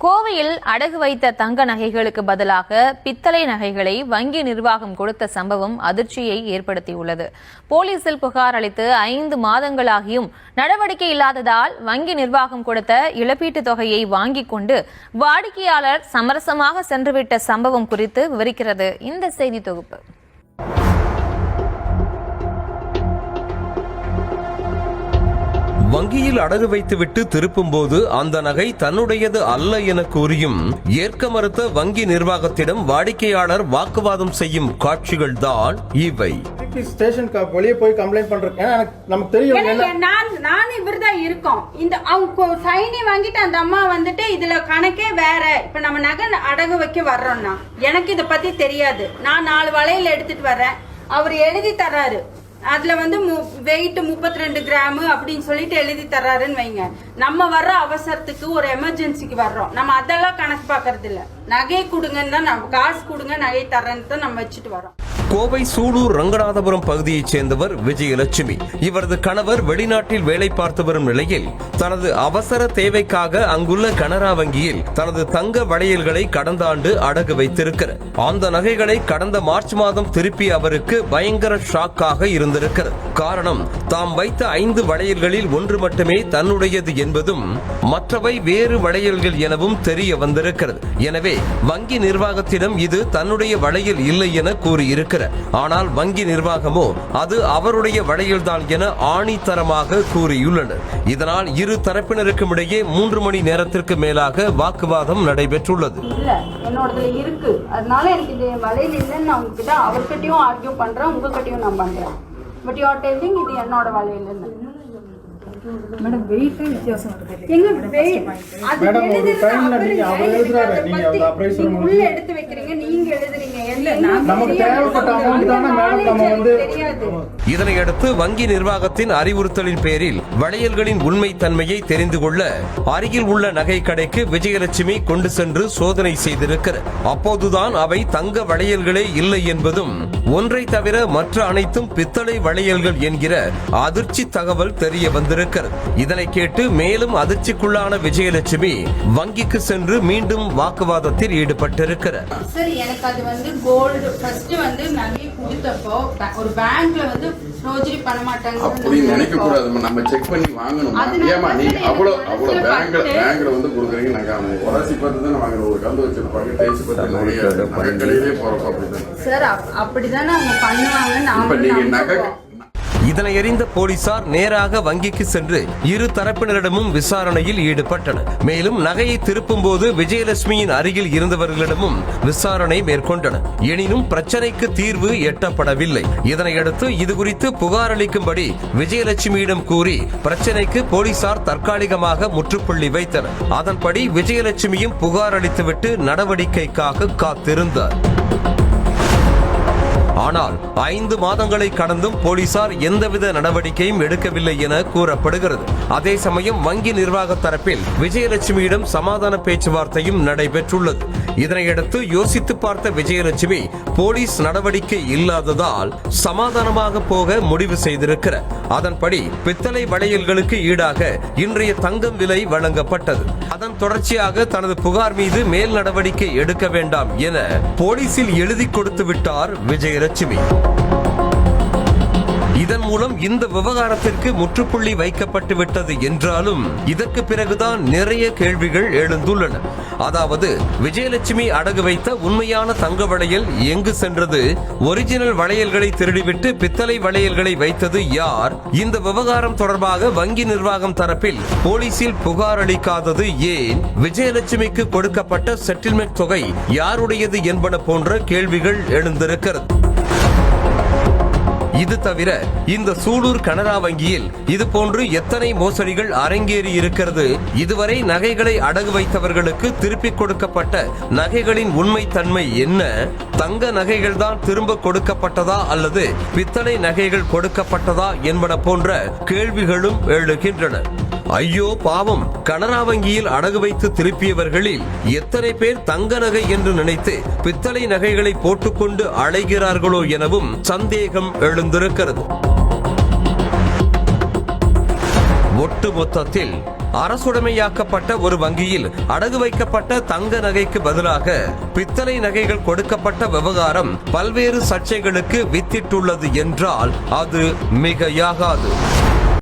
கோவையில் அடகு வைத்த தங்க நகைகளுக்கு பதிலாக பித்தளை நகைகளை வங்கி நிர்வாகம் கொடுத்த சம்பவம் அதிர்ச்சியை ஏற்படுத்தியுள்ளது. போலீசில் புகார் அளித்து 5 மாதங்களாகியும் நடவடிக்கை இல்லாததால் வங்கி நிர்வாகம் கொடுத்த இழப்பீட்டுத் தொகையை வாங்கிக் கொண்டு வாடிக்கையாளர் சமரசமாக சென்றுவிட்ட சம்பவம் குறித்து விவரிக்கிறது இந்த செய்தி தொகுப்பு. வங்கியில் அடகு வைத்துவிட்டு திருப்பும்போது அந்த நகை தன்னுடையது அல்ல என கூறியும் ஏற்க மறுத்த வங்கி நிர்வாகத்திடம் வாடிக்கையாளர் வாக்குவாதம் செய்யும் காட்சிகள் தான் இவை. ஸ்டேஷனுக்கு வெளியே போய் கம்ப்ளைண்ட் பண்றேன். நமக்கு தெரியும் நான் இவர்தான் இருக்கோம். இந்த அவங்க சைனி வாங்கிட்டு அந்த அம்மா வந்துட்டு இதுல கணக்கே வேற. இப்ப நம்ம நகை அடகு வைக்க வர்றோம்னா எனக்கு இத பத்தி தெரியாது. நான் 4 வளையல் எடுத்துட்டு வர்றேன். அவர் எழுதி தர்றாரு. அதுல வந்து வெயிட் 32 கிராம் அப்படின்னு சொல்லிட்டு எழுதி தர்றாருன்னு வைங்க. நம்ம வர்ற அவசரத்துக்கு ஒரு எமர்ஜென்சிக்கு வர்றோம். நம்ம அதெல்லாம் கணக்கு பாக்குறது இல்ல. நகை கொடுங்கன்னு தான், நம்ம காசு கொடுங்க நகை தர்றேன்னு தான் நம்ம வச்சுட்டு வரோம். கோவை சூலூர் ரங்கநாதபுரம் பகுதியைச் சேர்ந்தவர் விஜயலட்சுமி. இவரது கணவர் வெளிநாட்டில் வேலை பார்த்து வரும் நிலையில் தனது அவசர தேவைக்காக அங்குள்ள கனரா வங்கியில் தனது தங்க வளையல்களை கடந்த ஆண்டு அடகு வைத்திருக்கிறார். அந்த நகைகளை கடந்த மார்ச் மாதம் திருப்பிய அவருக்கு பயங்கர ஷாக்காக இருந்திருக்கிறது. காரணம், தாம் வைத்த 5 வளையல்களில் 1 மட்டுமே தன்னுடையது என்பதும் மற்றவை வேறு வளையல்கள் எனவும் தெரிய வந்திருக்கிறது. எனவே வங்கி நிர்வாகத்திடம் இது தன்னுடைய வளையல் இல்லை என கூறியிருக்கிறார். ஆனால் வங்கி நிர்வாகமோ அது அவருடைய வளையல்தான் என ஆணித்தரமாக கூறியுள்ளனர். இதனால் இரு தரப்பினருக்கும் இடையே 3 மணி நேரத்திற்கு மேலாக வாக்குவாதம் நடைபெற்றுள்ளது. இல்ல என்னோடதுல இருக்கு, அதனால எனக்கு இந்த வளையல் இல்லைன்னு நான் உங்ககிட்ட அவர்கிட்டயும் ஆர்கியூ பண்றேன், உங்ககிட்டயும் நான் பண்றேன். பட் யூ ஆர் டெல்லிங் இது என்னோட வளையல். மேடம் வெயிட் வித்தியாசம் வருது. எங்க வெயிட் அது மேடம் ஒரு டைம்ல நீங்க அவர் எழுதுறாரு, நீங்க அந்த அப்ரைசர் உள்ள எடுத்து வைக்கிறீங்க, நீங்க எழுதுறீங்க. நமக்கு தேவைப்பட்ட அமௌண்ட் தான மேடம் நம்ம வந்து தெரியாது. இதனையடுத்து வங்கி நிர்வாகத்தின் அறிவுறுத்தலின் பேரில் வளையல்களின் உண்மை தன்மையை தெரிந்து கொள்ள அருகில் உள்ள நகை கடைக்கு விஜயலட்சுமி கொண்டு சென்று சோதனை செய்திருக்கிறார். அப்போதுதான் அவை தங்க வளையல்களே இல்லை என்பதும் ஒன்றை தவிர மற்ற அனைத்தும் பித்தளை வளையல்கள் என்கிற அதிர்ச்சி தகவல் தெரிய வந்திருக்கிறது. இதனை கேட்டு மேலும் அதிர்ச்சிக்குள்ளான விஜயலட்சுமி வங்கிக்கு சென்று மீண்டும் வாக்குவாதத்தில் ஈடுபட்டிருக்கிறார். சார் எனக்கு அது வந்து கோல்டு ஃபர்ஸ்ட் வந்து நகை கொடுத்தப்போ ஒரு பேங்க்ல வந்து ரோஜரி பண்ண மாட்டாங்க அப்படி நினைக்க கூடாது. நம்ம செக் பண்ணி வாங்கணும். ஏமா நீங்க அவ்வளவு பேங்க்ல வந்து கொடுக்குறீங்க. நாங்க உரசி பார்த்து தான் வாங்குறோம். ஒரு கந்து வச்சிருப்பாங்க, தேய்ச்சி பார்த்து நிறைய கடையிலே போறோம். அப்படிதான் சார், அப்படிதானே அவங்க பண்ணுவாங்க. இதனை அறிந்த போலீசார் நேராக வங்கிக்கு சென்று இரு தரப்பினரிடமும் விசாரணையில் ஈடுபட்டனர். மேலும் நகையை திருப்பும் போது விஜயலட்சுமியின் அருகில் இருந்தவர்களிடமும் விசாரணை மேற்கொண்டனர். எனினும் பிரச்சனைக்கு தீர்வு எட்டப்படவில்லை. இதனையடுத்து இதுகுறித்து புகார் அளிக்கும்படி விஜயலட்சுமியிடம் கூறி பிரச்சனைக்கு போலீசார் தற்காலிகமாக முற்றுப்புள்ளி வைத்தனர். அதன்படி விஜயலட்சுமியும் புகார் அளித்துவிட்டு நடவடிக்கைக்காக காத்திருந்தார். ஆனால் 5 மாதங்களை கடந்தும் போலீசார் எந்தவித நடவடிக்கையும் எடுக்கவில்லை என கூறப்படுகிறது. அதே சமயம் வங்கி நிர்வாக தரப்பில் விஜயலட்சுமியிடம் சமாதான பேச்சுவார்த்தையும் நடைபெற்றுள்ளது. இதனையடுத்து யோசித்து பார்த்த விஜயலட்சுமி போலீஸ் நடவடிக்கை இல்லாததால் சமாதானமாக போக முடிவு செய்திருக்கிறார். அதன்படி பித்தளை வளையல்களுக்கு ஈடாக இன்றைய தங்கம் விலை வழங்கப்பட்டது. அதன் தொடர்ச்சியாக தனது புகார் மீது மேல் நடவடிக்கை எடுக்க வேண்டாம் என போலீசில் எழுதி கொடுத்து விட்டார் விஜயலட்சுமி. இதன் மூலம் இந்த விவகாரத்திற்கு முற்றுப்புள்ளி வைக்கப்பட்டு விட்டது என்றாலும் இதற்கு பிறகுதான் நிறைய கேள்விகள் எழுந்துள்ளன. அதாவது விஜயலட்சுமி அடகு வைத்த உண்மையான தங்க வளையல் எங்கு சென்றது? ஒரிஜினல் வளையல்களை திருடிவிட்டு பித்தளை வளையல்களை வைத்தது யார்? இந்த விவகாரம் தொடர்பாக வங்கி நிர்வாகம் தரப்பில் போலீசில் புகார் அளிக்காதது ஏன்? விஜயலட்சுமிக்கு கொடுக்கப்பட்ட செட்டில்மெண்ட் தொகை யாருடையது என்பன போன்ற கேள்விகள் எழுந்திருக்கிறது. இது தவிர இந்த சூலூர் கனரா வங்கியில் இது போன்று எத்தனை மோசடிகள் அரங்கேறி இருக்கிறது? இதுவரை நகைகளை அடகு வைத்தவர்களுக்கு திருப்பிக் கொடுக்கப்பட்ட நகைகளின் உண்மை தன்மை என்ன? தங்க நகைகள் தான் திரும்ப கொடுக்கப்பட்டதா அல்லது பித்தளை நகைகள் கொடுக்கப்பட்டதா என்பன போன்ற கேள்விகளும் எழுகின்றன. ஐயோ பாவம், கனரா வங்கியில் அடகு வைத்து திருப்பியவர்களில் எத்தனை பேர் தங்க நகை என்று நினைத்து பித்தளை நகைகளை போட்டுக்கொண்டு அலைகிறார்களோ எனவும் சந்தேகம் எழுந்திருக்கிறது. ஒட்டுமொத்தத்தில் அரசுடைமையாக்கப்பட்ட ஒரு வங்கியில் அடகு வைக்கப்பட்ட தங்க நகைக்கு பதிலாக பித்தளை நகைகள் கொடுக்கப்பட்ட விவகாரம் பல்வேறு சர்ச்சைகளுக்கு வித்திட்டுள்ளது என்றால் அது மிகையாகாது.